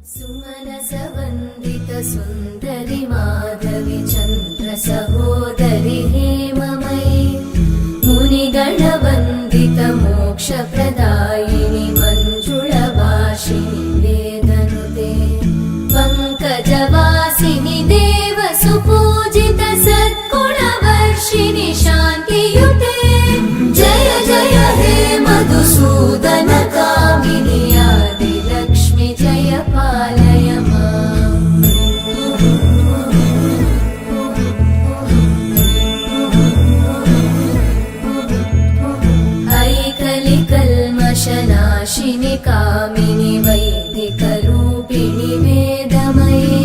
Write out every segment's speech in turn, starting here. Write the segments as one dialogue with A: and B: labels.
A: सुमनसवन्दित सुन्दरि माधवि चन्द्र सहोदरि हेममयि मुनिगणवन्दित मोक्षप्रदायिनि मञ्जुळभाषिणि वेदनुते पङ्कजवासिनि देवसुपूजित सद्गुणवर्षिणि शान्तियुते जय जय हे मधुसूदन कामिनि आदिलक्ष्मि जय पालय माम्। ऐकलिकल्मषनाशिनि कामिनि वैदिकरूपिणि वेदमये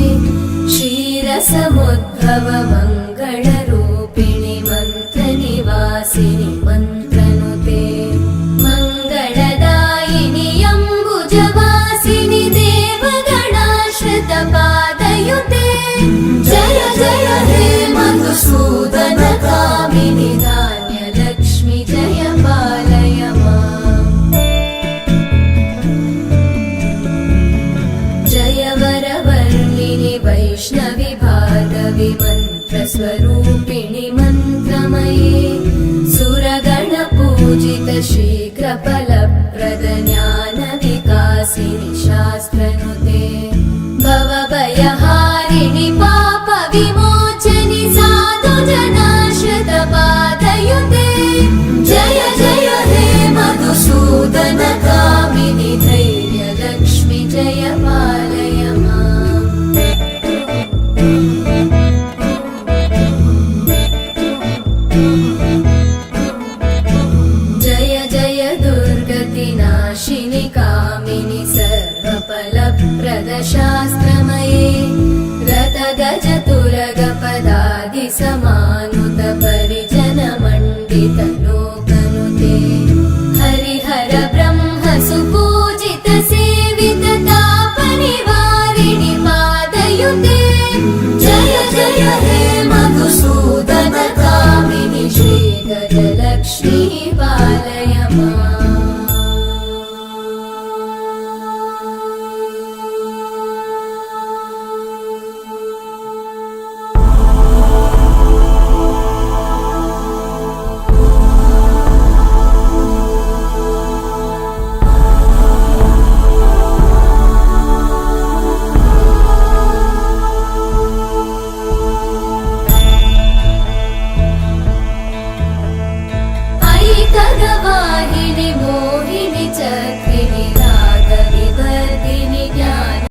A: क्षीरसमुद्भव मङ्गलरूपिणि मन्त्रनिवासिनि मन्त्रनुते मङ्गलदायिनि अम्बुजवासिनि देवगणाश्रितपादयुते जय जय हे मधुसूदन कामिनि धान्यलक्ष्मि जय पालय माम्। जय वरवर्णिनि वैष्णवि भार्गवि मन्त्रस्वरूपिणि मन्त्रमये सुरगणपूजित शीघ्रफलप्रद ज्ञानविकासिनि शास्त्रनुते भवभयहारिणि पापविमोचनि साधुजनाश्रितपादयुते जय जय हे मधुसूदन कामिनि धैर्यलक्ष्मि जय पालय माम्। जय जय दुर्गतिनाशिनि कामिनि सर्वफलप्रद शास्त्रमये रतगजतुरगपदादिसम